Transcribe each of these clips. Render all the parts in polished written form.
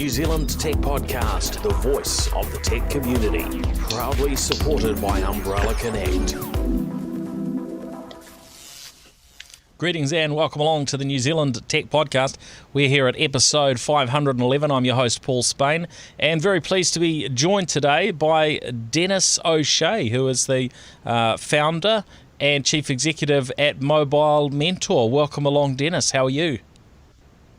New Zealand Tech Podcast, the voice of the tech community, proudly supported by Umbrella Connect. Greetings and welcome along to the New Zealand Tech Podcast. We're here at episode 511. I'm your host, Paul Spain, and very pleased to be joined today by Denis O'Shea, who is the founder and chief executive at Mobile Mentor. Welcome along, Denis. How are you?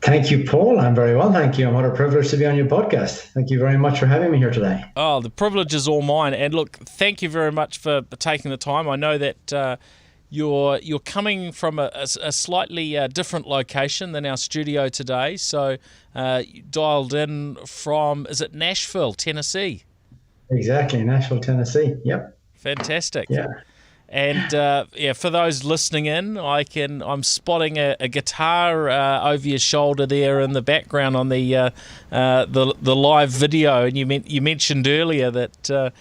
Thank you, Paul. I'm very well, thank you. And what a privilege to be on your podcast. Thank you very much for having me here today. Oh, the privilege is all mine. And look, thank you very much for taking the time. I know that you're coming from a slightly different location than our studio today. So you dialed in from, is it Nashville, Tennessee? Exactly, Nashville, Tennessee. Yep. Fantastic. Yeah. And for those listening in, I'm spotting a guitar over your shoulder there in the background on the live video. And you mentioned earlier that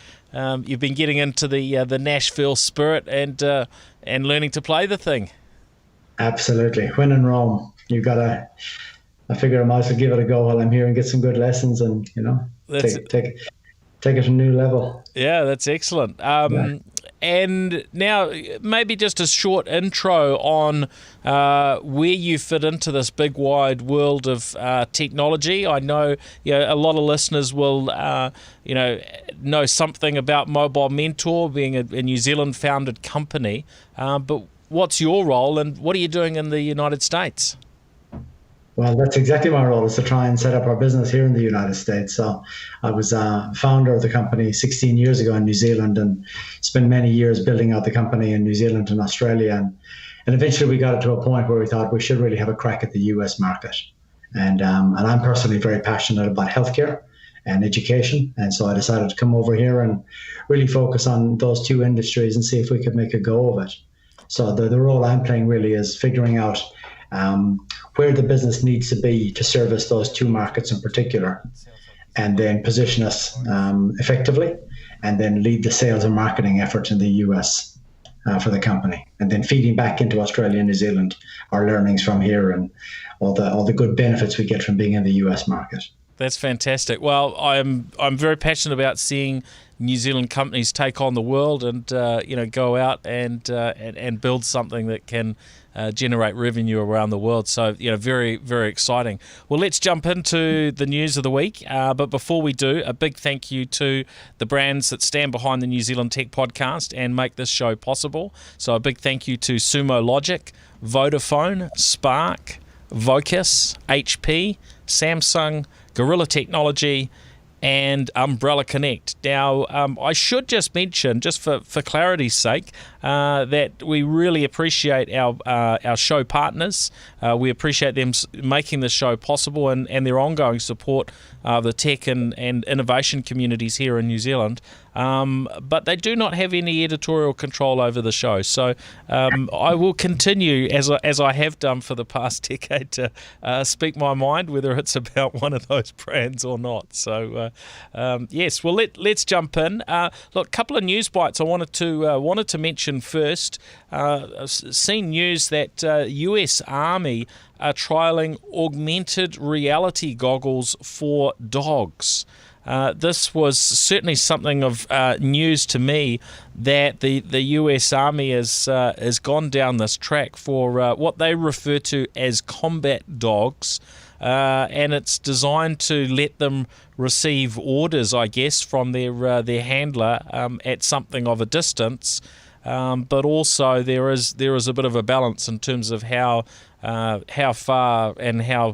you've been getting into the Nashville spirit and learning to play the thing. Absolutely. When in Rome, I figure I might as well give it a go while I'm here and get some good lessons and, take it to a new level. Yeah, that's excellent. And now maybe just a short intro on where you fit into this big wide world of technology. I know a lot of listeners will know something about Mobile Mentor being a New Zealand founded company, but what's your role and what are you doing in the United States? Well, that's exactly my role, is to try and set up our business here in the United States. So I was a founder of the company 16 years ago in New Zealand and spent many years building out the company in New Zealand and Australia. And eventually we got it to a point where we thought we should really have a crack at the US market. And I'm personally very passionate about healthcare and education. And so I decided to come over here and really focus on those two industries and see if we could make a go of it. So the role I'm playing really is figuring out where the business needs to be to service those two markets in particular, and then position us effectively, and then lead the sales and marketing efforts in the US for the company, and then feeding back into Australia and New Zealand our learnings from here and all the good benefits we get from being in the US market. That's fantastic. Well, I'm very passionate about seeing New Zealand companies take on the world and go out and build something that can generate revenue around the world. So very, very exciting. Well, let's jump into the news of the week. But before we do, a big thank you to the brands that stand behind the New Zealand Tech Podcast and make this show possible. So a big thank you to Sumo Logic, Vodafone, Spark, Vocus, HP, Samsung, Gorilla Technology, and Umbrella Connect. Now, I should just mention, just for clarity's sake, that we really appreciate our show partners. We appreciate them making the show possible and their ongoing support of the tech and innovation communities here in New Zealand. But they do not have any editorial control over the show. So I will continue, as I have done for the past decade, to speak my mind, whether it's about one of those brands or not. So yes, well let's jump in. Look, a couple of news bites I wanted to mention first. I've seen news that US Army are trialling augmented reality goggles for dogs. This was certainly something of news to me, that the US Army has gone down this track for what they refer to as combat dogs, and it's designed to let them receive orders, I guess, from their handler at something of a distance. But also there is a bit of a balance in terms of how far and how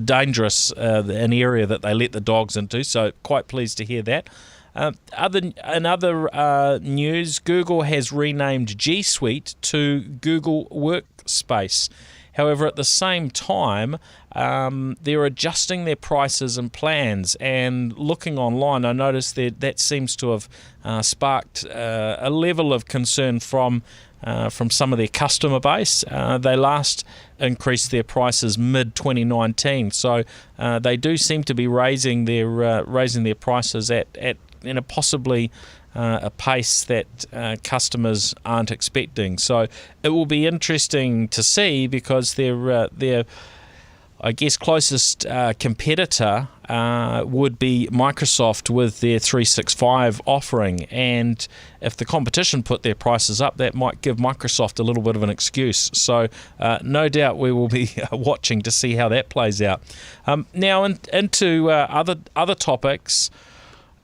dangerous an area that they let the dogs into. So quite pleased to hear that. In other news, Google has renamed G Suite to Google Workspace. However, at the same time, they're adjusting their prices and plans. And looking online, I noticed that seems to have sparked a level of concern from some of their customer base. They last increased their prices mid-2019, so they do seem to be raising their prices at possibly a pace that customers aren't expecting. So it will be interesting to see, because their I guess closest competitor would be Microsoft with their 365 offering. And if the competition put their prices up, that might give Microsoft a little bit of an excuse. So no doubt we will be watching to see how that plays out. Now into other topics.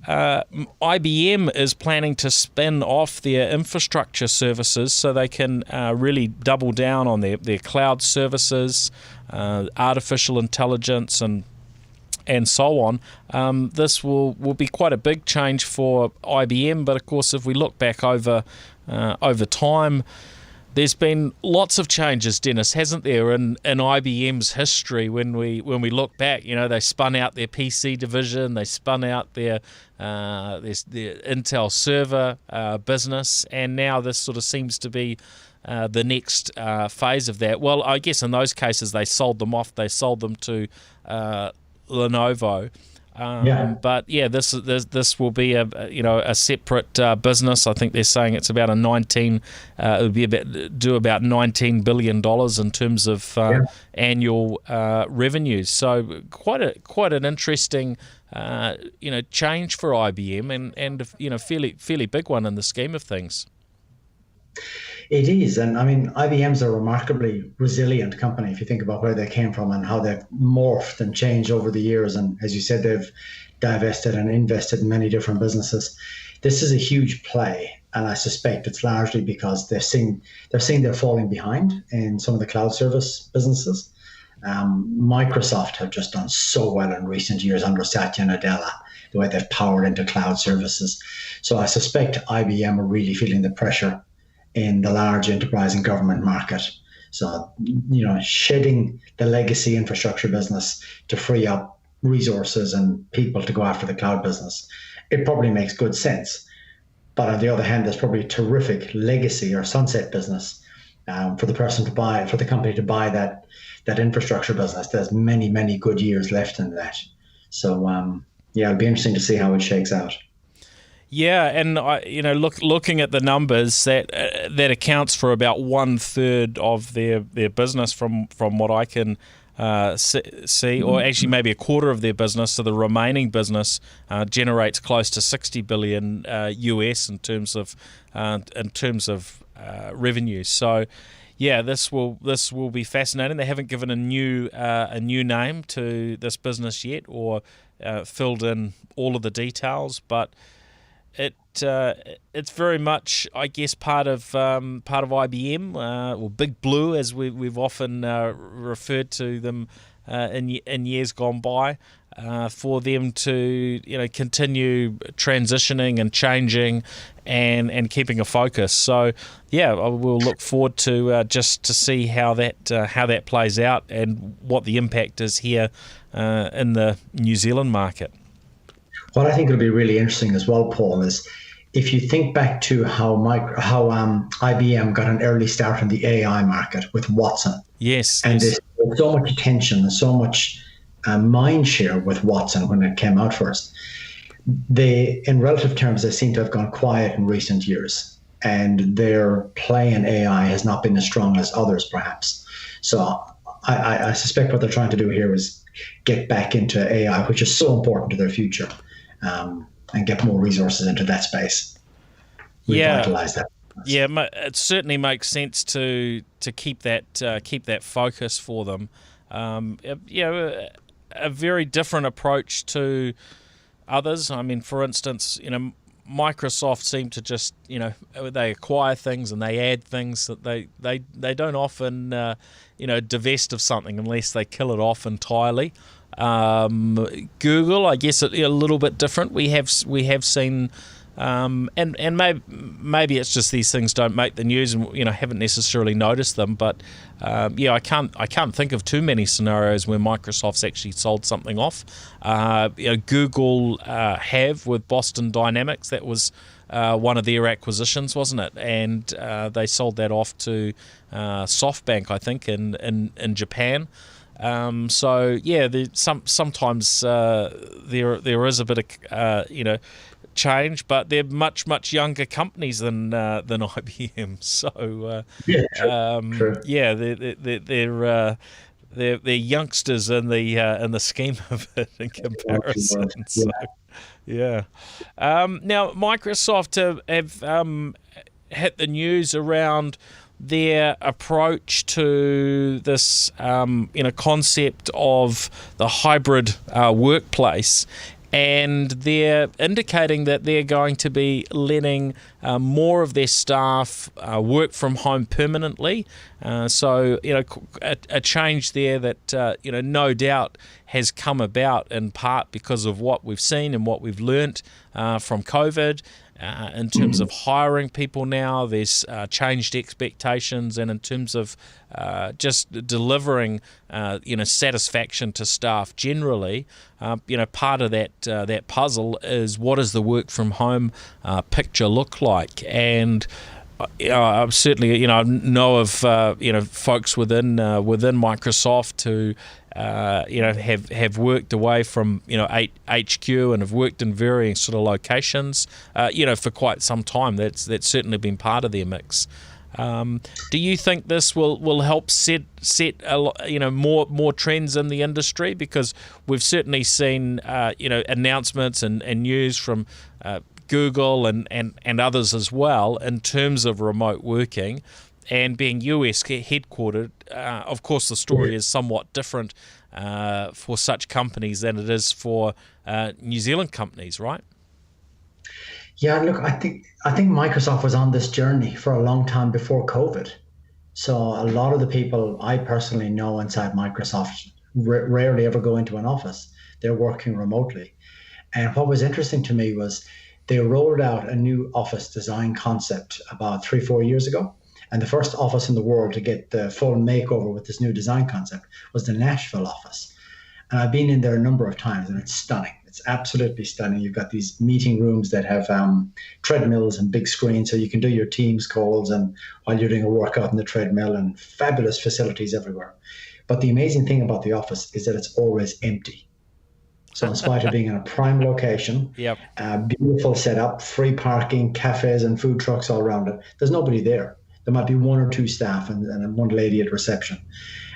IBM is planning to spin off their infrastructure services so they can really double down on their cloud services, artificial intelligence, and so on. This will be quite a big change for IBM, but of course, if we look back over time, there's been lots of changes, Denis, hasn't there, in IBM's history? When we look back, they spun out their PC division, they spun out their Intel server business, and now this sort of seems to be the next phase of that. Well, I guess in those cases they sold them off. They sold them to Lenovo. But yeah, this will be a separate business. I think they're saying it's about it would be about $19 billion in terms of annual revenues. So quite an interesting change for IBM and fairly big one in the scheme of things. It is, and I mean, IBM's a remarkably resilient company if you think about where they came from and how they've morphed and changed over the years. And as you said, they've divested and invested in many different businesses. This is a huge play, and I suspect it's largely because they're seeing they're falling behind in some of the cloud service businesses. Microsoft have just done so well in recent years under Satya Nadella, the way they've powered into cloud services. So I suspect IBM are really feeling the pressure in the large enterprise and government market. So, shedding the legacy infrastructure business to free up resources and people to go after the cloud business, it probably makes good sense. But on the other hand, there's probably a terrific legacy or sunset business for the company to buy that infrastructure business. There's many, many good years left in that. So, it'll be interesting to see how it shakes out. Yeah, and looking at the numbers, that accounts for about 1/3 of their business from what I can see, or actually maybe a quarter of their business. So the remaining business generates close to $60 billion US in terms of revenue. So yeah, this will be fascinating. They haven't given a new name to this business yet, or filled in all of the details, but it's very much, I guess, part of IBM, or Big Blue, as we've often referred to them in years gone by, for them to continue transitioning and changing and keeping a focus. So yeah, we'll look forward to just to see how that plays out and what the impact is here in the New Zealand market. What I think will be really interesting as well, Paul, is if you think back to how IBM got an early start in the AI market with Watson. Yes. And there's so much attention and so much mind share with Watson when it came out first. In relative terms, they seem to have gone quiet in recent years, and their play in AI has not been as strong as others, perhaps. So I suspect what they're trying to do here is get back into AI, which is so important to their future. And get more resources into that space. Revitalize that. Yeah, it certainly makes sense to keep that focus for them. A very different approach to others. I mean, for instance, Microsoft seem to just they acquire things and they add things that they don't often divest of something unless they kill it off entirely. Google, I guess, a little bit different. We have seen, and maybe it's just these things don't make the news, and haven't necessarily noticed them. But I can't think of too many scenarios where Microsoft's actually sold something off. Google have with Boston Dynamics. That was one of their acquisitions, wasn't it? And they sold that off to SoftBank, I think, in Japan. So yeah, sometimes there is a bit of change, but they're much younger companies than IBM. So true. yeah, they're youngsters in the scheme of it in comparison. So, yeah. Now Microsoft have hit the news around their approach to this concept of the hybrid workplace. And they're indicating that they're going to be letting more of their staff work from home permanently. So, a change there that, no doubt has come about in part because of what we've seen and what we've learnt from COVID. In terms of hiring people now, there's changed expectations, and in terms of just delivering, satisfaction to staff generally, part of that puzzle is what does the work from home picture look like, and I certainly know of folks within Microsoft who have worked away from HQ and have worked in varying sort of locations for quite some time. That's certainly been part of their mix. Do you think this will help set more trends in the industry? Because we've certainly seen announcements and news from Google and others as well in terms of remote working. And being US headquartered, of course, the story is somewhat different for such companies than it is for New Zealand companies, right? Yeah, look, I think Microsoft was on this journey for a long time before COVID. So a lot of the people I personally know inside Microsoft rarely ever go into an office. They're working remotely. And what was interesting to me was they rolled out a new office design concept about 3-4 years ago. And the first office in the world to get the full makeover with this new design concept was the Nashville office. And I've been in there a number of times, and it's stunning. It's absolutely stunning. You've got these meeting rooms that have treadmills and big screens, so you can do your Teams calls and while you're doing a workout on the treadmill, and fabulous facilities everywhere. But the amazing thing about the office is that it's always empty. So in spite of being in a prime location, beautiful setup, free parking, cafes and food trucks all around it, there's nobody there. There might be 1 or 2 staff and one lady at reception.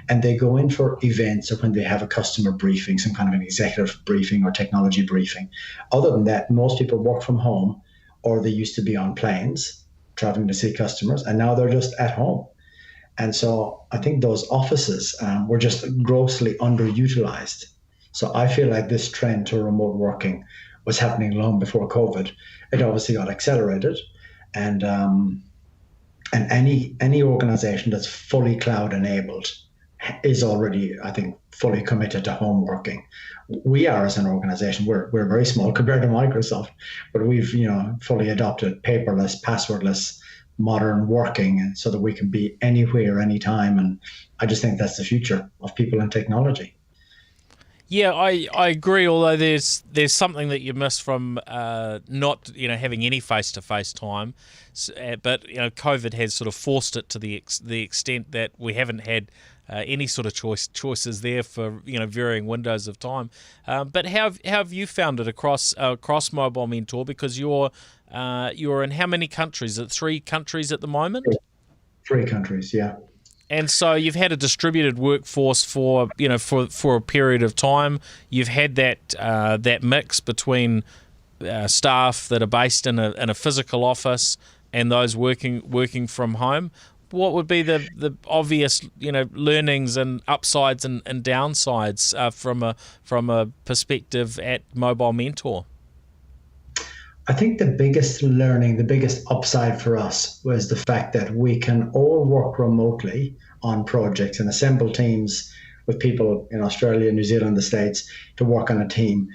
And they go in for events or when they have a customer briefing, some kind of an executive briefing or technology briefing. Other than that, most people work from home, or they used to be on planes traveling to see customers, and now they're just at home. And so I think those offices were just grossly underutilized. So I feel like this trend to remote working was happening long before COVID. It obviously got accelerated. And any organization that's fully cloud enabled is already, I think, fully committed to home working. We are, as an organization, we're very small compared to Microsoft, but we've fully adopted paperless, passwordless, modern working, so that we can be anywhere, anytime. And I just think that's the future of people and technology. Yeah, I agree. Although there's something that you miss from not having any face-to-face time, but COVID has sort of forced it to the extent that we haven't had any sort of choices there for varying windows of time. But how have you found it across Mobile Mentor? Because you're in how many countries? Is it 3 countries at the moment? 3 countries, yeah. And so you've had a distributed workforce for a period of time. You've had that mix between staff that are based in a physical office and those working from home. What would be the obvious learnings and upsides and downsides from a perspective at Mobile Mentor? I think the biggest learning, the biggest upside for us was the fact that we can all work remotely on projects and assemble teams with people in Australia, New Zealand, the States to work on a team.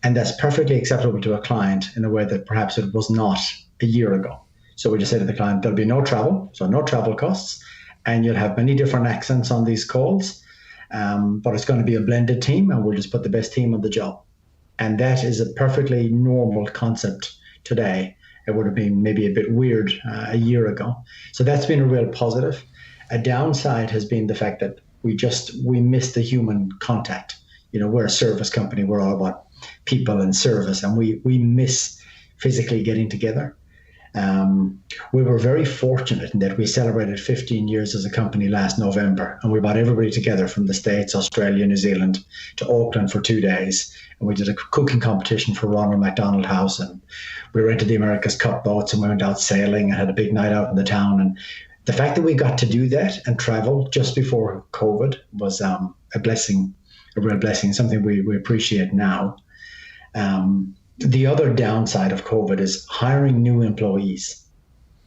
And that's perfectly acceptable to a client in a way that perhaps it was not a year ago. So we just say to the client, there'll be no travel, so no travel costs, and you'll have many different accents on these calls, but it's going to be a blended team, and we'll just put the best team on the job. And that is a perfectly normal concept today. It would have been maybe a bit weird a year ago. So that's been a real positive. A downside has been the fact that we miss the human contact. We're a service company. We're all about people and service, and we miss physically getting together. We were very fortunate in that we celebrated 15 years as a company last November, and we brought everybody together from the States, Australia, New Zealand to Auckland for 2 days. And we did a cooking competition for Ronald McDonald House, and we rented the America's Cup boats, and we went out sailing and had a big night out in the town. And the fact that we got to do that and travel just before COVID was a blessing, a real blessing, something we appreciate now. The other downside of COVID is hiring new employees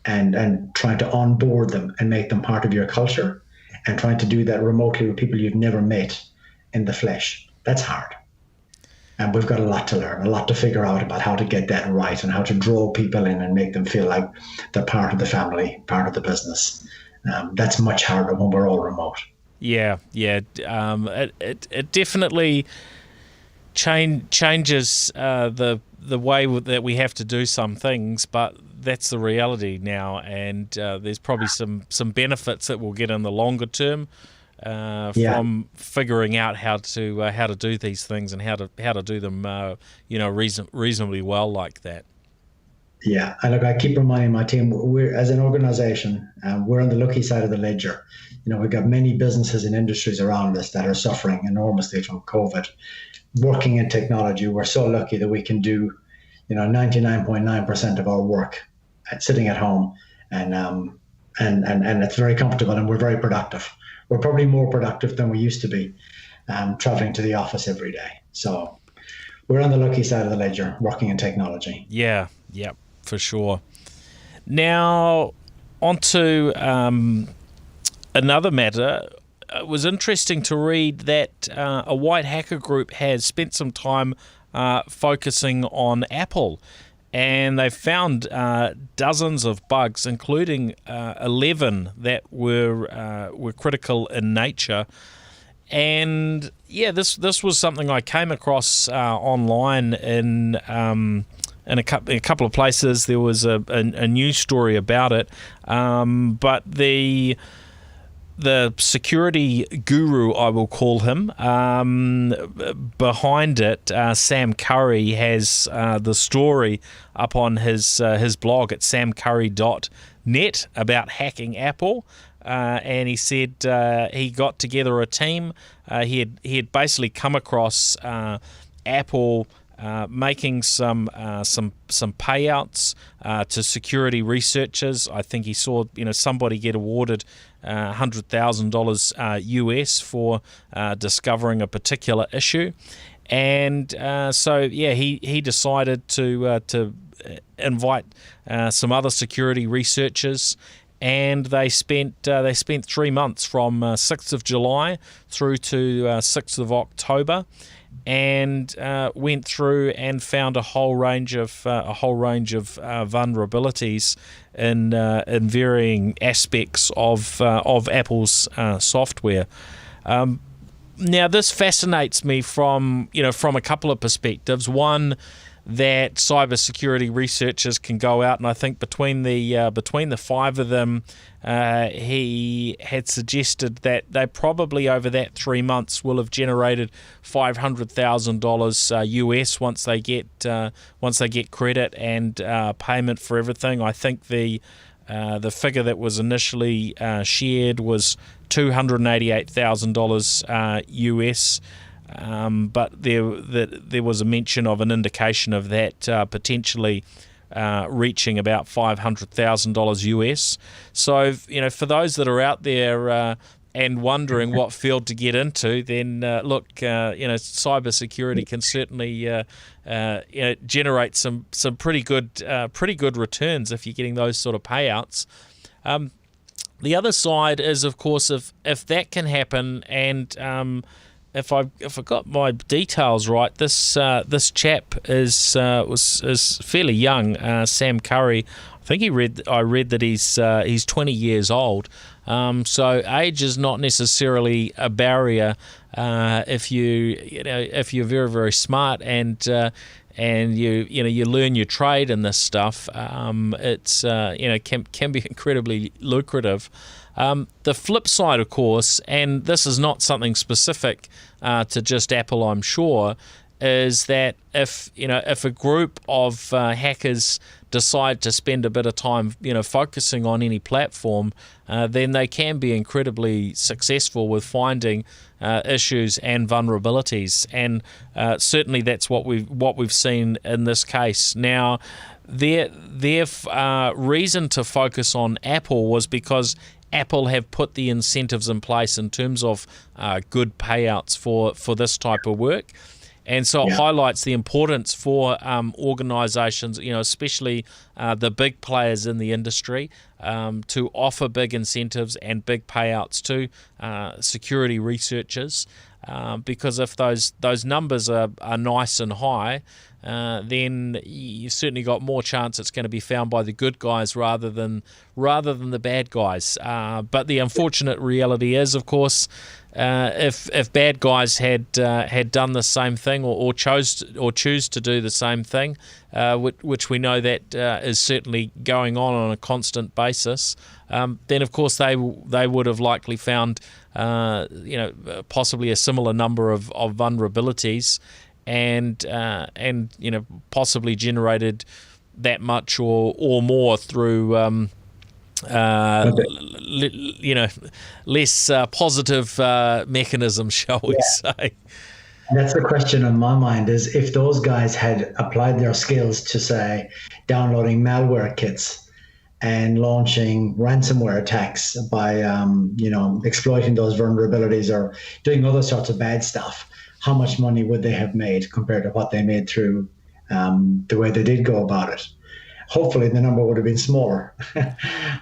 and trying to onboard them and make them part of your culture, and trying to do that remotely with people you've never met in the flesh. That's hard. And we've got a lot to learn, a lot to figure out about how to get that right and how to draw people in and make them feel like they're part of the family, part of the business. That's much harder when we're all remote. Yeah. It definitely changes the way that we have to do some things, but that's the reality now. And there's probably some benefits that we'll get in the longer term. From figuring out how to do these things and how to do them, reasonably well like that. Yeah, and look, I keep reminding my team, we're as an organization, we're on the lucky side of the ledger. We've got many businesses and industries around us that are suffering enormously from COVID. Working in technology, we're so lucky that we can do, 99.9% of our work sitting at home, and it's very comfortable, and we're very productive. We're probably more productive than we used to be, traveling to the office every day. So we're on the lucky side of the ledger, working in technology. Yeah, for sure. Now, on to another matter. It was interesting to read that a white hacker group has spent some time focusing on Apple. And they found dozens of bugs, including 11 that were critical in nature. And this was something I came across online in a couple of places. There was a news story about it, but the security guru, I will call him, behind it, Sam Curry, has the story up on his blog at samcurry.net about hacking Apple. And he said he got together a team. He had basically come across Apple making some payouts to security researchers. I think he saw somebody get awarded $100,000 US for discovering a particular issue, and he decided to invite some other security researchers. And they spent 3 months from 6th of July through to 6th of October, and went through and found a whole range of vulnerabilities in varying aspects of Apple's software. Now, this fascinates me from a couple of perspectives. One, that cybersecurity researchers can go out, and I think between the five of them, he had suggested that they probably over that 3 months will have generated $500,000 US once they get credit and payment for everything. I think the figure that was initially shared was $288,000 US. But there was a mention of an indication of that potentially reaching about $500,000 US. So, for those that are out there and wondering what field to get into, then cybersecurity can certainly generate some pretty good returns if you're getting those sort of payouts. The other side is, of course, if that can happen, and if I got my details right, this chap is fairly young, Sam Curry. I think I read that he's 20 years old. So age is not necessarily a barrier if you're very, very smart and you learn your trade in this stuff. It's can be incredibly lucrative. The flip side, of course, and this is not something specific to just Apple, I'm sure, is that if a group of hackers decide to spend a bit of time focusing on any platform, then they can be incredibly successful with finding issues and vulnerabilities, and certainly that's what we've seen in this case. Now, their reason to focus on Apple was because Apple have put the incentives in place in terms of good payouts for this type of work. And so it highlights the importance for organizations, especially the big players in the industry, to offer big incentives and big payouts to security researchers, because if those numbers are nice and high, then you've certainly got more chance it's going to be found by the good guys rather than the bad guys. But the unfortunate reality is, of course, if bad guys had done the same thing or choose to do the same thing, which we know that is certainly going on a constant basis, then of course they would have likely found possibly a similar number of vulnerabilities, and possibly generated that much or more through less positive mechanisms, shall we say. That's the question on my mind, is if those guys had applied their skills to, say, downloading malware kits and launching ransomware attacks by exploiting those vulnerabilities or doing other sorts of bad stuff, how much money would they have made compared to what they made through the way they did go about it? Hopefully the number would have been smaller.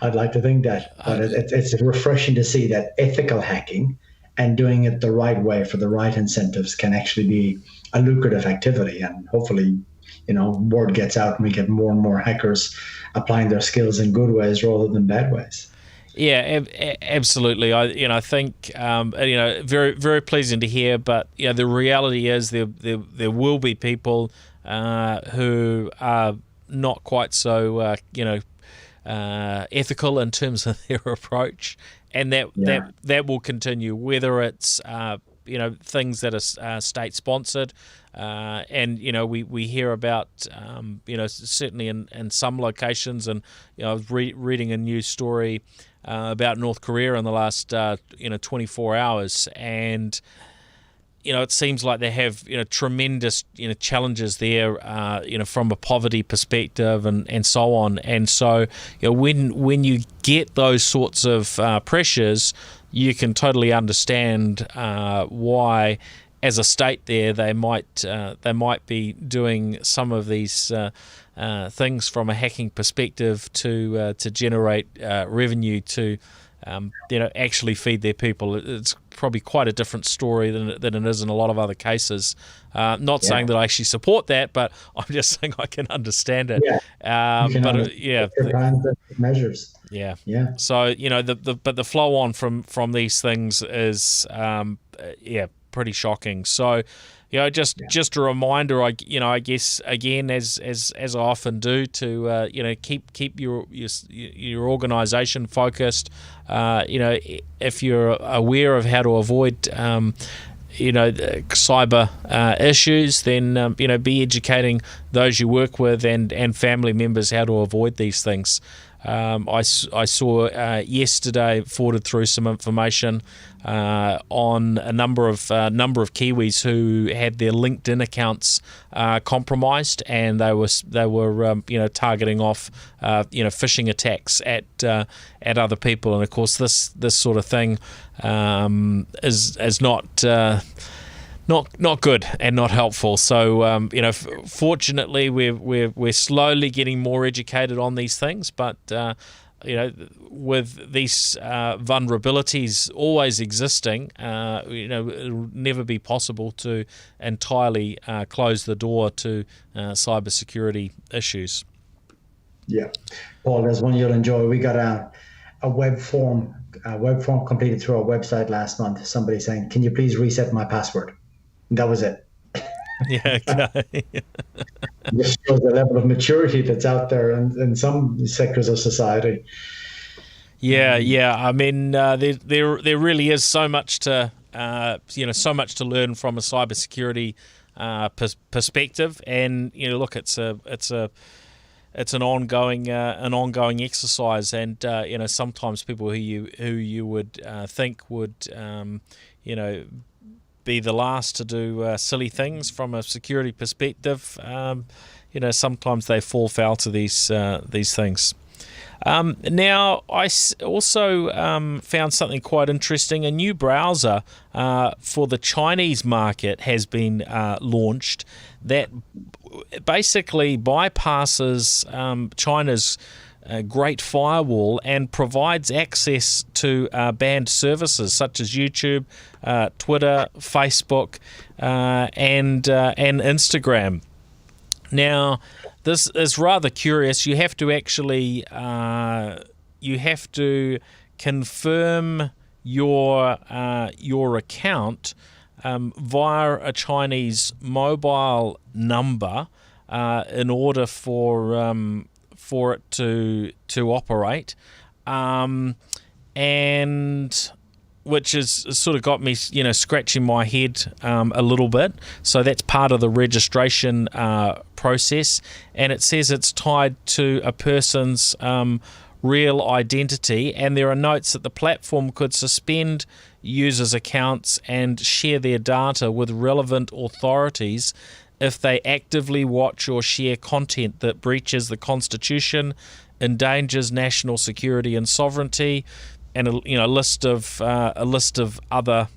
I'd like to think that. But it's refreshing to see that ethical hacking and doing it the right way for the right incentives can actually be a lucrative activity. And hopefully, word gets out and we get more and more hackers applying their skills in good ways rather than bad ways. Yeah, absolutely. I think very, very pleasing to hear. But the reality is there will be people who are not quite so ethical in terms of their approach, and that will continue, whether it's things that are state sponsored, and we hear about certainly in some locations, and I was reading a news story about North Korea in the last 24 hours, and it seems like they have tremendous challenges there from a poverty perspective and so on. And so when you get those sorts of pressures, you can totally understand why, as a state there, they might be doing some of these things from a hacking perspective to generate revenue to actually feed their people. It's probably quite a different story than it is in a lot of other cases. Not saying that I actually support that, but I'm just saying I can understand it. Measures. Yeah. So but the flow on from these things is pretty shocking. So just a reminder, I guess again, as I often do, to keep your organisation focused. If you're aware of how to avoid cyber issues, then be educating those you work with and family members how to avoid these things. I saw yesterday, forwarded through some information on a number of Kiwis who had their LinkedIn accounts compromised, and they were targeting off phishing attacks at other people. And of course, this sort of thing is not good and not helpful. So fortunately, we're slowly getting more educated on these things, but with these vulnerabilities always existing, it'll never be possible to entirely close the door to cybersecurity issues. Yeah, Paul, there's one you'll enjoy. We got a web form completed through our website last month. Somebody saying, "Can you please reset my password?" That was it. Yeah, okay. Just shows the level of maturity that's out there in some sectors of society. Yeah. I mean, there really is so much to learn from a cybersecurity perspective. And look, it's an ongoing exercise, and sometimes people who you would think would be the last to do silly things from a security perspective. Sometimes they fall foul to these things. Now, I also found something quite interesting. A new browser for the Chinese market has been launched that basically bypasses China's Great Firewall and provides access to banned services such as YouTube, Twitter, Facebook, and Instagram. Now, this is rather curious. You have to actually confirm your account via a Chinese mobile number in order for it to operate, and which has sort of got me, scratching my head a little bit. So that's part of the registration process, and it says it's tied to a person's real identity, and there are notes that the platform could suspend users' accounts and share their data with relevant authorities if they actively watch or share content that breaches the Constitution, endangers national security and sovereignty, and a list of other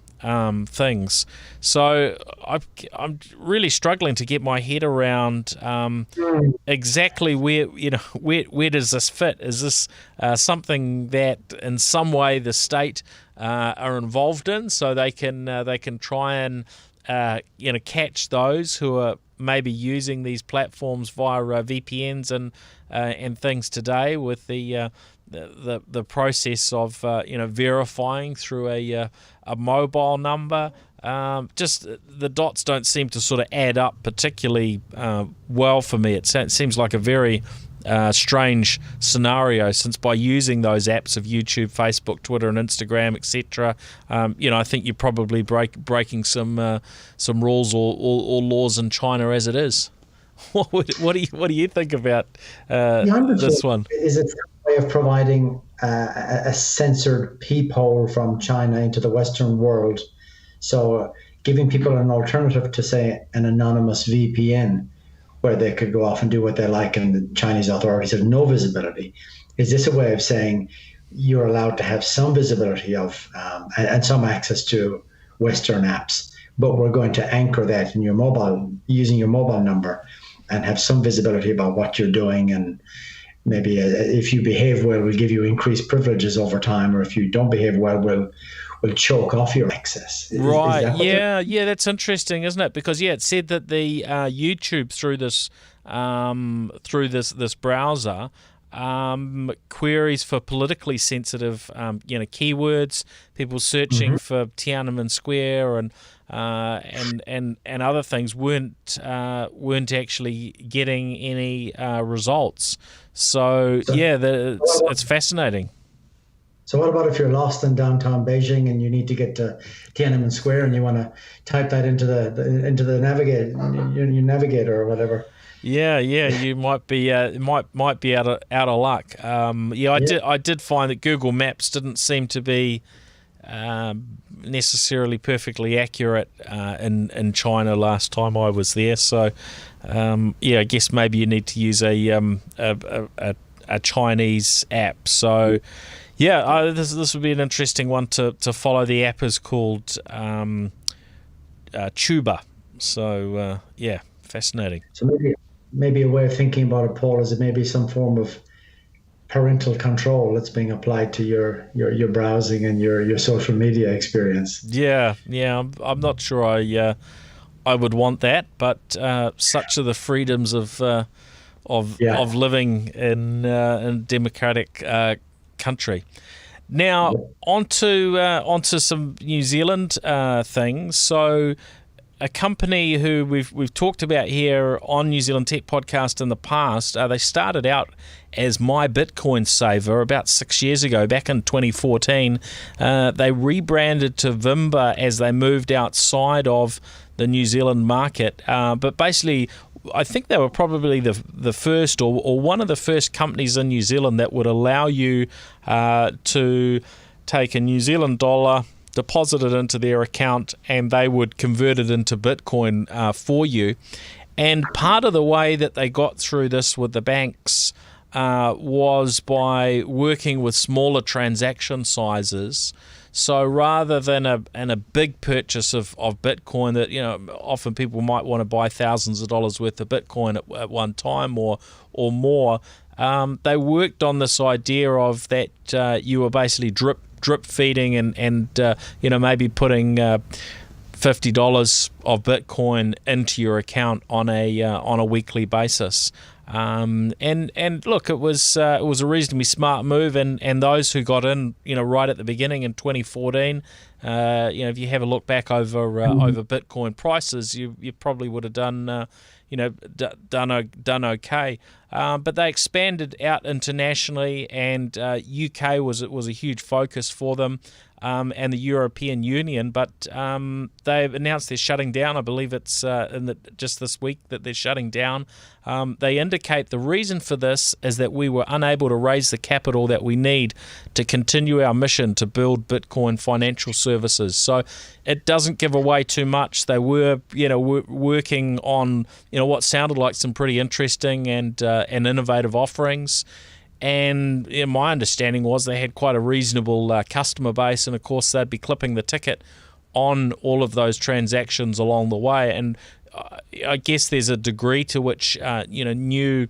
things. So I'm really struggling to get my head around exactly where does this fit? Is this something that in some way the state are involved in, so they can try and catch those who are maybe using these platforms via VPNs and things today, with the process of verifying through a mobile number. Just the dots don't seem to sort of add up particularly well for me. It seems like a very strange scenario, since by using those apps of YouTube, Facebook, Twitter, and Instagram, etc., I think you're probably breaking some rules or laws in China as it is. What do you think about this one? Is it a way of providing a censored peephole from China into the Western world? So giving people an alternative to, say, an anonymous VPN, where they could go off and do what they like and the Chinese authorities have no visibility. Is this a way of saying you're allowed to have some visibility of and some access to Western apps, but we're going to anchor that in your mobile, using your mobile number, and have some visibility about what you're doing, and maybe if you behave well, we'll give you increased privileges over time, or if you don't behave well, we'll choke off your access. Right. Yeah, that's interesting, isn't it? Because it said that the YouTube through this browser queries for politically sensitive keywords, people searching for Tiananmen Square and other things weren't actually getting any results. So it's fascinating. So what about if you're lost in downtown Beijing and you need to get to Tiananmen Square and you want to type that into the your navigator or whatever? Yeah, you might be out of luck. I did find that Google Maps didn't seem to be necessarily perfectly accurate in China last time I was there. So I guess maybe you need to use a Chinese app. So. Yeah, this would be an interesting one to follow. The app is called Tuba. So, fascinating. So maybe a way of thinking about it, Paul, is it maybe some form of parental control that's being applied to your browsing and your social media experience. Yeah. I'm not sure I would want that, but such are the freedoms of living in a democratic country. Now, onto some New Zealand things. So, a company who we've talked about here on New Zealand Tech Podcast in the past, they started out as My Bitcoin Saver about 6 years ago, back in 2014. They rebranded to Vimba as they moved outside of the New Zealand market. But basically, I think they were probably the first or one of the first companies in New Zealand that would allow you to take a New Zealand dollar, deposit it into their account, and they would convert it into Bitcoin for you. And part of the way that they got through this with the banks was by working with smaller transaction sizes. So rather than a big purchase of Bitcoin that, often people might want to buy thousands of dollars worth of Bitcoin at one time or more, they worked on this idea of that you were basically drip feeding and maybe putting $50 of Bitcoin into your account on a weekly basis. And look, it was a reasonably smart move, and those who got in, right at the beginning in 2014, if you have a look back over Bitcoin prices, you probably would have done okay. But they expanded out internationally, and UK was a huge focus for them. And the European Union, but they've announced they're shutting down. I believe it's just this week that they're shutting down. They indicate the reason for this is that we were unable to raise the capital that we need to continue our mission to build Bitcoin financial services. So it doesn't give away too much. They were, working on, what sounded like some pretty interesting and innovative offerings. And my understanding was they had quite a reasonable customer base, and of course they'd be clipping the ticket on all of those transactions along the way. And I guess there's a degree to which new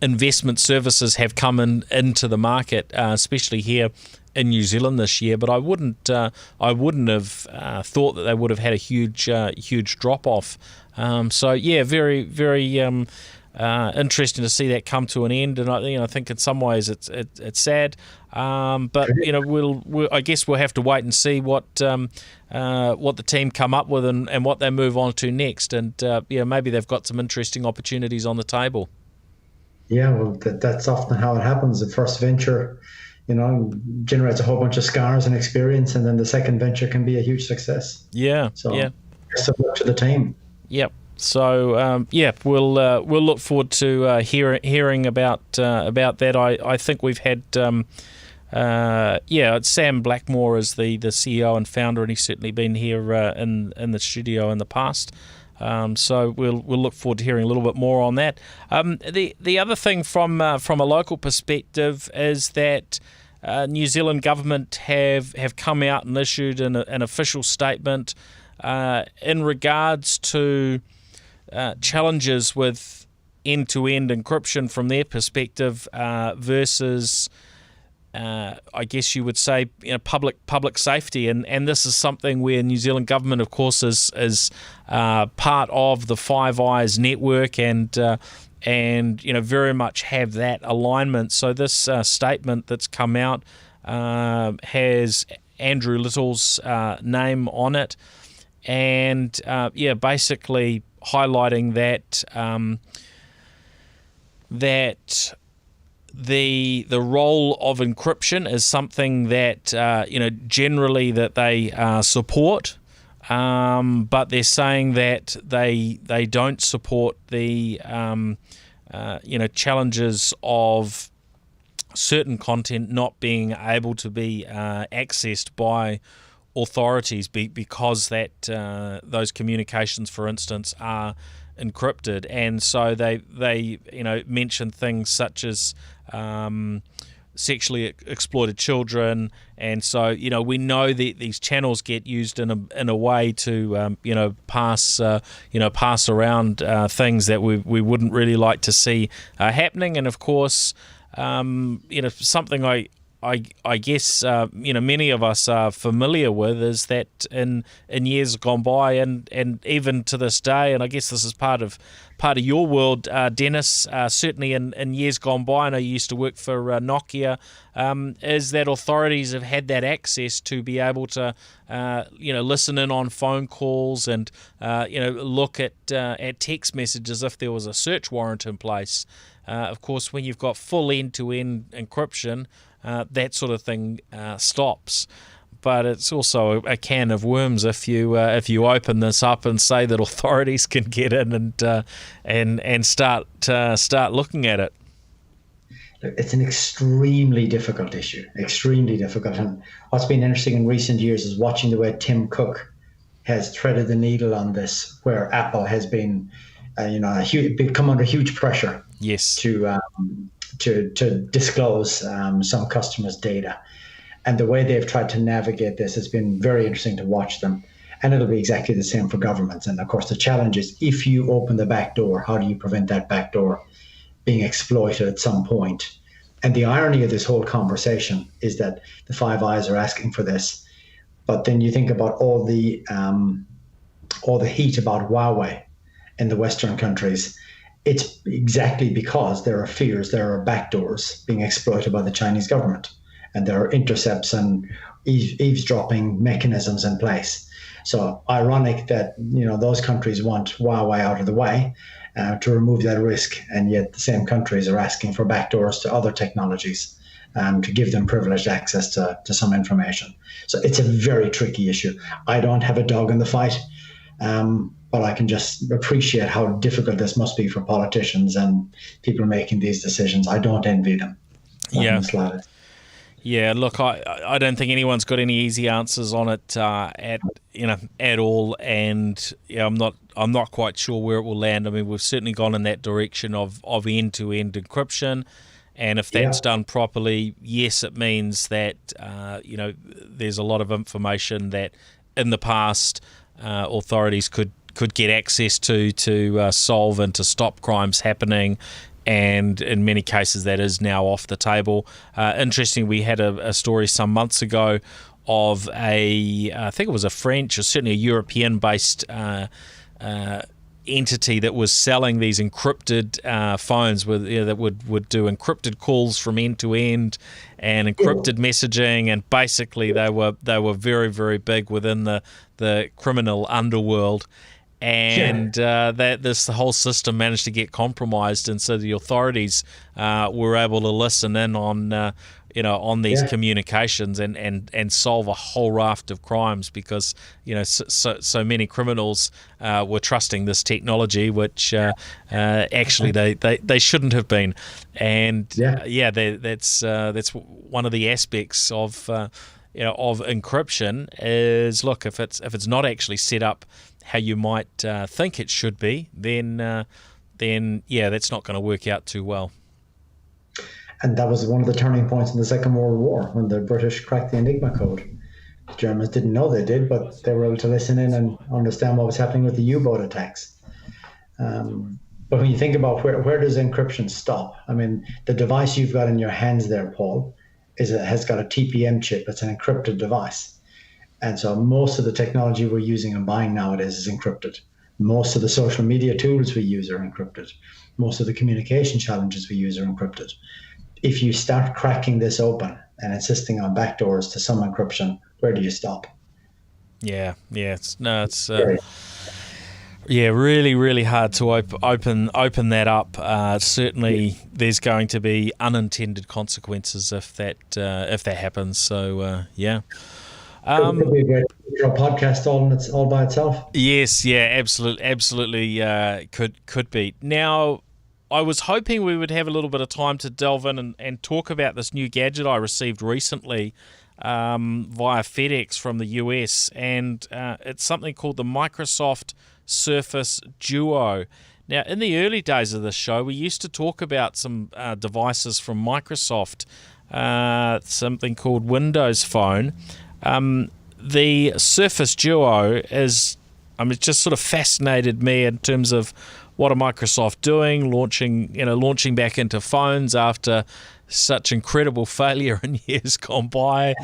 investment services have come into the market, especially here in New Zealand this year. But I wouldn't have thought that they would have had a huge drop off. Very very. Interesting to see that come to an end, and I think in some ways it's sad, but I guess we'll have to wait and see what the team come up with and what they move on to next, and maybe they've got some interesting opportunities on the table. Yeah, well, that's often how it happens. The first venture, generates a whole bunch of scars and experience, and then the second venture can be a huge success. Best of luck to the team. Yep. So we'll look forward to hearing about that. I think we've had Sam Blackmore is the CEO and founder, and he's certainly been here in the studio in the past. So we'll look forward to hearing a little bit more on that. The other thing from a local perspective is that New Zealand government have come out and issued an official statement in regards to challenges with end-to-end encryption from their perspective versus, I guess you would say, public safety, and this is something where New Zealand government, of course, is part of the Five Eyes network, and very much have that alignment. So this statement that's come out has Andrew Little's name on it, and basically highlighting that that the role of encryption is something that generally that they support, but they're saying that they don't support the challenges of certain content not being able to be accessed by authorities because that those communications, for instance, are encrypted, and so they mention things such as sexually exploited children, and so we know that these channels get used in a way to pass around things that we wouldn't really like to see happening, and of course something I guess many of us are familiar with is that in years gone by, and even to this day, and I guess this is part of your world, Denis, certainly in years gone by, and I used to work for Nokia, is that authorities have had that access to be able to listen in on phone calls and look at text messages if there was a search warrant in place. Of course, when you've got full end-to-end encryption, that sort of thing stops. but it's also a can of worms if you open this up and say that authorities can get in and start looking at it. It's an extremely difficult issue, extremely difficult. And what's been interesting in recent years is watching the way Tim Cook has threaded the needle on this, where Apple has been, come under huge pressure. Yes. To disclose some customers' data, and the way they've tried to navigate this has been very interesting to watch them. And it'll be exactly the same for governments. And of course, the challenge is, if you open the back door, how do you prevent that back door being exploited at some point? And the irony of this whole conversation is that the Five Eyes are asking for this, but then you think about all the heat about Huawei in the Western countries. It's exactly because there are fears, there are backdoors being exploited by the Chinese government, and there are intercepts and eavesdropping mechanisms in place. So ironic that those countries want Huawei out of the way to remove that risk, and yet the same countries are asking for backdoors to other technologies to give them privileged access to some information. So it's a very tricky issue. I don't have a dog in the fight, but I can just appreciate how difficult this must be for politicians and people making these decisions. I don't envy them. Yeah, look, I don't think anyone's got any easy answers on it at all, and I'm not quite sure where it will land. I mean, we've certainly gone in that direction of end-to-end encryption, and if that's done properly, yes, it means that there's a lot of information that in the past authorities could get access to solve and to stop crimes happening. And in many cases, that is now off the table. Interesting, we had a story some months ago of I think it was a French or certainly a European-based entity that was selling these encrypted phones that would do encrypted calls from end to end and encrypted messaging, and basically they were very, very big within the criminal underworld. And the whole system managed to get compromised, and so the authorities were able to listen in on these communications and solve a whole raft of crimes, because so many criminals were trusting this technology, which actually they shouldn't have been. And that's one of the aspects of encryption is, look, if it's not actually set up how you might think it should be, then that's not going to work out too well. And that was one of the turning points in the Second World War, when the British cracked the Enigma code. The Germans didn't know they did, but they were able to listen in and understand what was happening with the U-boat attacks. But when you think about where does encryption stop? I mean, the device you've got in your hands there, Paul, has got a TPM chip. It's an encrypted device. And so most of the technology we're using and buying nowadays is encrypted. Most of the social media tools we use are encrypted. Most of the communication challenges we use are encrypted. If you start cracking this open and insisting on backdoors to some encryption, where do you stop? It's really, really hard to open that up. Certainly, there's going to be unintended consequences if that happens. So It could be a great podcast all by itself. Yes, absolutely could be. Now, I was hoping we would have a little bit of time to delve in and talk about this new gadget I received recently via FedEx from the US, and it's something called the Microsoft Surface Duo. Now, in the early days of this show, we used to talk about some devices from Microsoft, something called Windows Phone. The Surface Duo it just sort of fascinated me in terms of what are Microsoft doing, launching back into phones after such incredible failure in years gone by.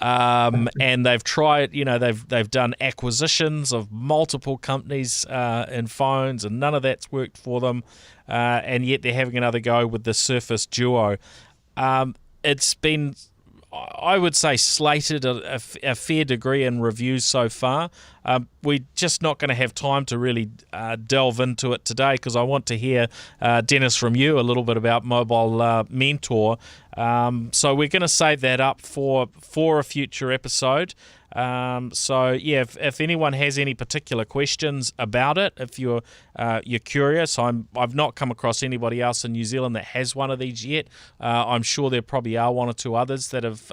And they've tried, they've done acquisitions of multiple companies in phones, and none of that's worked for them. And yet they're having another go with the Surface Duo. It's been I would say slated a fair degree in reviews so far. We're just not going to have time to really delve into it today because I want to hear, Denis, from you a little bit about Mobile Mentor. So we're going to save that up for a future episode. If anyone has any particular questions about it, if you're curious, I've not come across anybody else in New Zealand that has one of these yet. I'm sure there probably are one or two others that have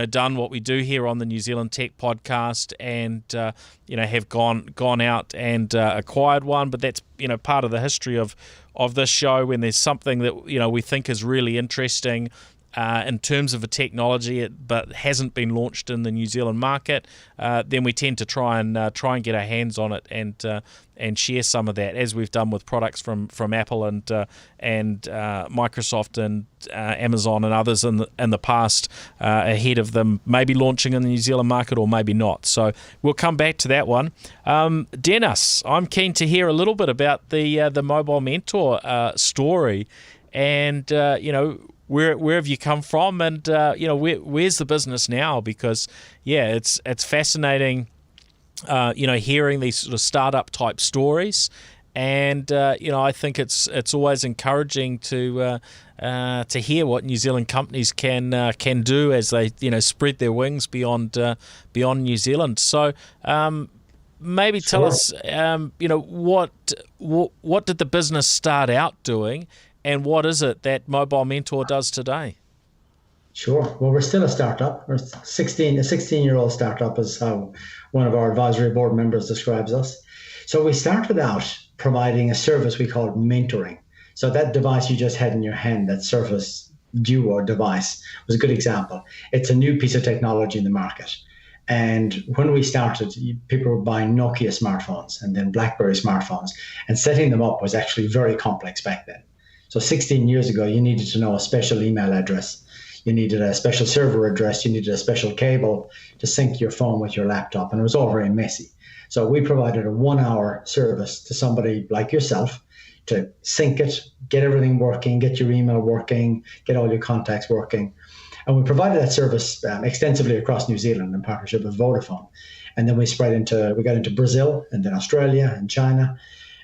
done what we do here on the New Zealand Tech Podcast and have gone out and acquired one. But that's part of the history of this show. When there's something that we think is really interesting in terms of a technology, but hasn't been launched in the New Zealand market, then we tend to try and get our hands on it and share some of that, as we've done with products from Apple and Microsoft and Amazon and others in the past, ahead of them maybe launching in the New Zealand market or maybe not. So we'll come back to that one. Denis, I'm keen to hear a little bit about the Mobile Mentor story, and where have you come from, and where's the business now? Because it's fascinating, hearing these sort of startup type stories, and I think it's always encouraging to hear what New Zealand companies can do as they spread their wings beyond New Zealand. So maybe tell us what did the business start out doing, and what is it that Mobile Mentor does today? Sure. Well, we're still a startup. We're a 16-year-old startup is how one of our advisory board members describes us. So we started out providing a service we called mentoring. So that device you just had in your hand, that Surface Duo device, was a good example. It's a new piece of technology in the market. And when we started, people were buying Nokia smartphones and then BlackBerry smartphones, and setting them up was actually very complex back then. So 16 years ago, you needed to know a special email address. You needed a special server address. You needed a special cable to sync your phone with your laptop. And it was all very messy. So we provided a 1-hour service to somebody like yourself to sync it, get everything working, get your email working, get all your contacts working. And we provided that service extensively across New Zealand in partnership with Vodafone. And then we got into Brazil and then Australia and China.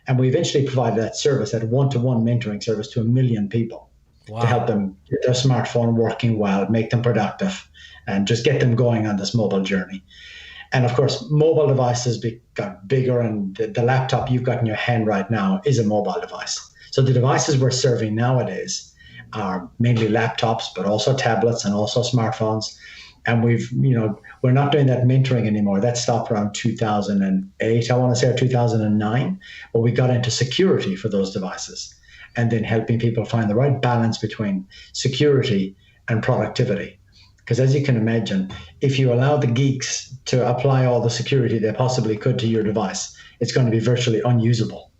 And we eventually provided that service, that one-to-one mentoring service, to 1 million people. Wow. To help them get their smartphone working well, make them productive, and just get them going on this mobile journey. And of course, mobile devices got bigger, and the laptop you've got in your hand right now is a mobile device. So the devices we're serving nowadays are mainly laptops, but also tablets and also smartphones. And we're not doing that mentoring anymore. That stopped around 2008, I want to say, or 2009, where we got into security for those devices, and then helping people find the right balance between security and productivity. Because as you can imagine, if you allow the geeks to apply all the security they possibly could to your device, it's going to be virtually unusable.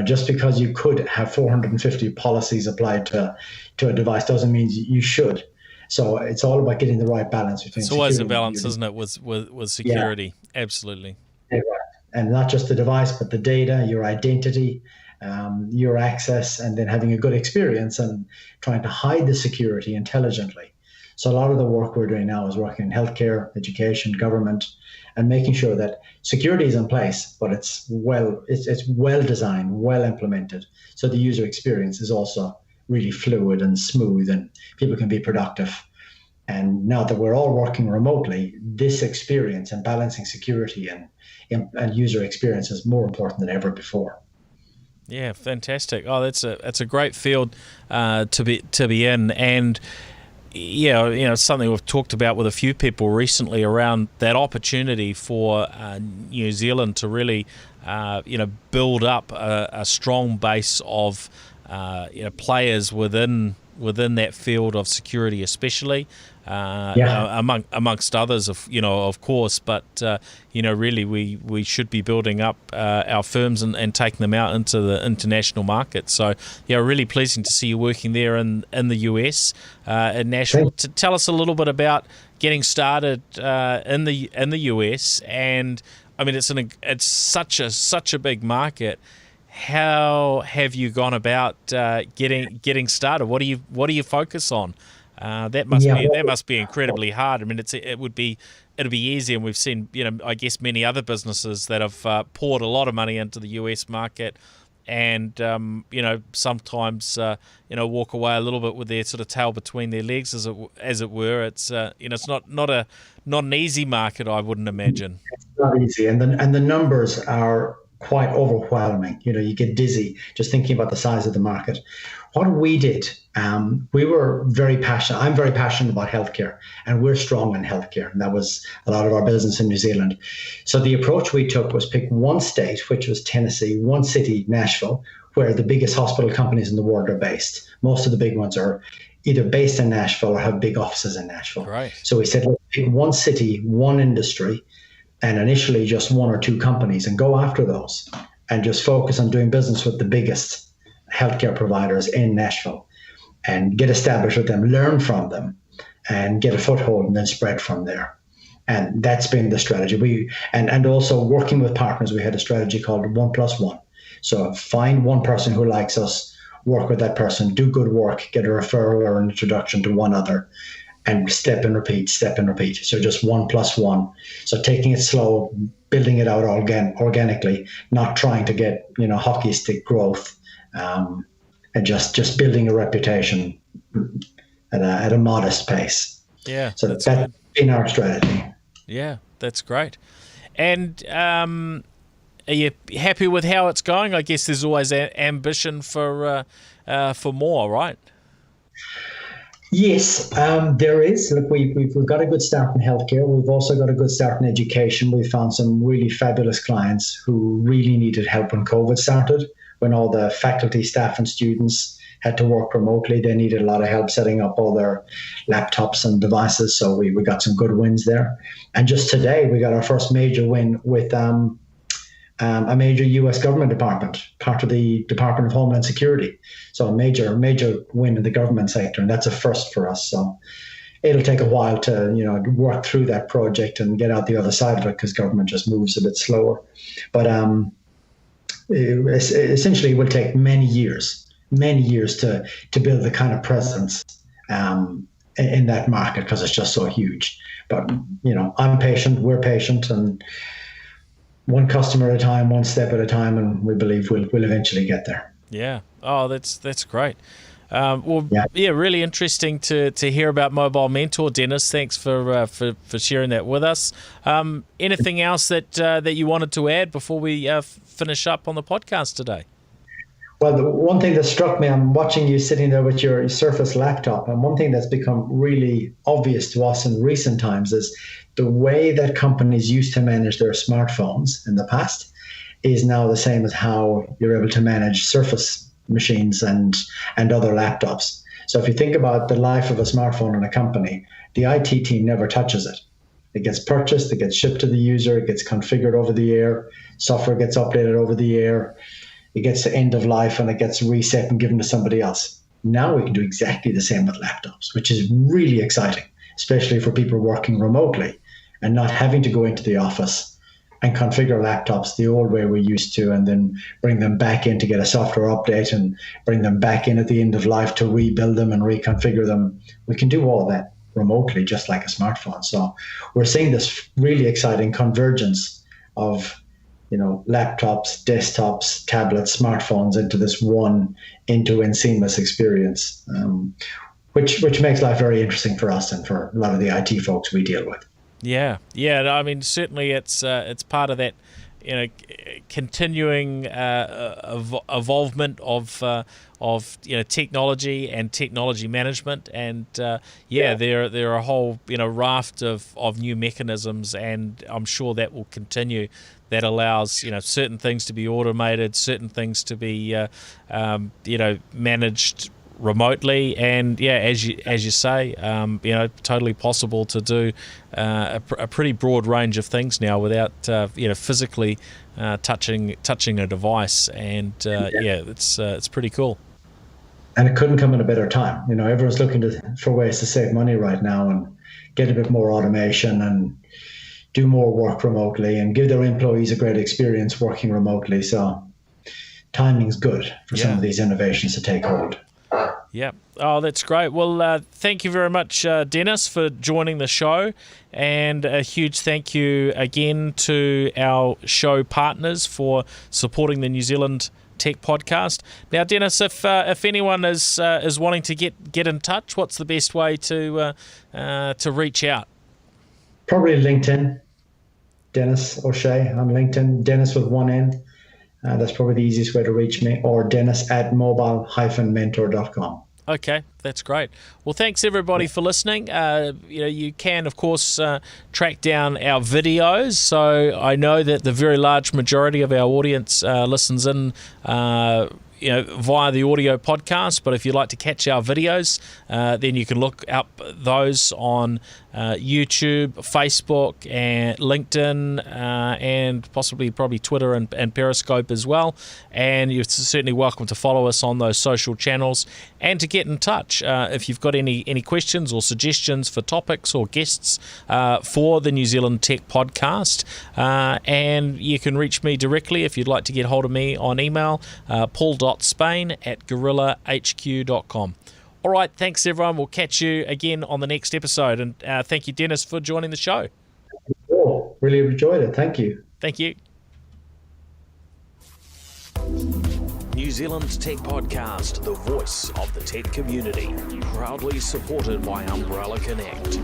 Just because you could have 450 policies applied to a device doesn't mean you should. So it's all about getting the right balance between. It's always a balance, isn't it, with security? Yeah. Absolutely. Yeah, right. And not just the device, but the data, your identity, your access, and then having a good experience and trying to hide the security intelligently. So a lot of the work we're doing now is working in healthcare, education, government, and making sure that security is in place, but it's well designed, well implemented, so the user experience is also really fluid and smooth, and people can be productive. And now that we're all working remotely, this experience and balancing security and user experience is more important than ever before. Yeah, fantastic. Oh, that's a great field to be in, and it's something we've talked about with a few people recently around that opportunity for New Zealand to really build up a strong base of players within that field of security, especially amongst others, of course. But really, we should be building up our firms and taking them out into the international market. So really pleasing to see you working there in the US, in Nashville. To tell us a little bit about getting started in the US, and I mean it's such a big market. How have you gone about getting started? What do you focus on That must be incredibly hard. I mean, it'll be easy, and we've seen, I guess many other businesses that have poured a lot of money into the US market, and sometimes walk away a little bit with their sort of tail between their legs, as it were. It's it's not an easy market, I wouldn't imagine. It's not easy, and the numbers are quite overwhelming. You get dizzy just thinking about the size of the market. What we did, we were very passionate. I'm very passionate about healthcare, and we're strong in healthcare, and that was a lot of our business in New Zealand. So the approach we took was pick one state, which was Tennessee, one city, Nashville, where the biggest hospital companies in the world are based. Most of the big ones are either based in Nashville or have big offices in Nashville. Right. So we said, let's pick one city, one industry, and initially just one or two companies, and go after those and just focus on doing business with the biggest healthcare providers in Nashville and get established with them, learn from them, and get a foothold, and then spread from there. And that's been the strategy. And also working with partners, we had a strategy called 1+1. So find one person who likes us, work with that person, do good work, get a referral or an introduction to one other, and step and repeat. So just 1+1. So taking it slow, building it out organically, not trying to get hockey stick growth, and just building a reputation at a modest pace. Yeah. So that's been our strategy. Yeah, that's great. And are you happy with how it's going? I guess there's always ambition for more, right? Yes, there is. Look, we've got a good start in healthcare. We've also got a good start in education. We found some really fabulous clients who really needed help when COVID started, when all the faculty, staff, and students had to work remotely. They needed a lot of help setting up all their laptops and devices. So we got some good wins there. And just today, we got our first major win with a major U.S. government department, part of the Department of Homeland Security. So a major win in the government sector, and that's a first for us. So it'll take a while to work through that project and get out the other side of it, because government just moves a bit slower. But essentially, it will take many years to build the kind of presence in that market, because it's just so huge. But I'm patient, we're patient, and one customer at a time, one step at a time, and we believe we'll eventually get there. Yeah. Oh, that's great. Really interesting to hear about Mobile Mentor, Denis. Thanks for sharing that with us. Anything else that you wanted to add before we finish up on the podcast today? Well, the one thing that struck me, I'm watching you sitting there with your Surface laptop, and one thing that's become really obvious to us in recent times is the way that companies used to manage their smartphones in the past is now the same as how you're able to manage Surface machines and other laptops. So if you think about the life of a smartphone in a company, the IT team never touches it. It gets purchased, it gets shipped to the user, it gets configured over the air, software gets updated over the air, it gets to end of life, and it gets reset and given to somebody else. Now we can do exactly the same with laptops, which is really exciting, especially for people working remotely and not having to go into the office and configure laptops the old way we used to, and then bring them back in to get a software update and bring them back in at the end of life to rebuild them and reconfigure them. We can do all that remotely, just like a smartphone. So we're seeing this really exciting convergence of laptops, desktops, tablets, smartphones into this one end-to-end seamless experience, which makes life very interesting for us and for a lot of the IT folks we deal with. Yeah. I mean, certainly it's part of that, continuing evolvement of technology and technology management, and there are a whole raft of new mechanisms, and I'm sure that will continue. That allows certain things to be automated, certain things to be managed remotely, and as you say, totally possible to do a pretty broad range of things now without physically touching a device, and it's pretty cool. And it couldn't come at a better time. Everyone's looking for ways to save money right now and get a bit more automation and do more work remotely and give their employees a great experience working remotely. So timing's good for some of these innovations to take hold. Yeah. Oh, that's great. Well, thank you very much, Denis, for joining the show. And a huge thank you again to our show partners for supporting the New Zealand Tech Podcast. Now, Denis, if anyone is wanting to get in touch, what's the best way to reach out? Probably LinkedIn, Denis O'Shea. I'm LinkedIn, Denis with one N. That's probably the easiest way to reach me, or Denis@mobile-mentor.com. Okay, that's great. Well, thanks everybody for listening. You can, of course, track down our videos. So I know that the very large majority of our audience listens in via the audio podcast, but if you'd like to catch our videos, then you can look up those on YouTube, Facebook, and LinkedIn, and probably Twitter and Periscope as well. And you're certainly welcome to follow us on those social channels and to get in touch if you've got any questions or suggestions for topics or guests for the New Zealand Tech Podcast. And you can reach me directly if you'd like to get hold of me on email, paul.spain@gorillahq.com. All right, thanks everyone. We'll catch you again on the next episode. And thank you, Denis, for joining the show. Cool. Really enjoyed it. Thank you. Thank you. New Zealand Tech Podcast, the voice of the tech community, proudly supported by Umbrella Connect.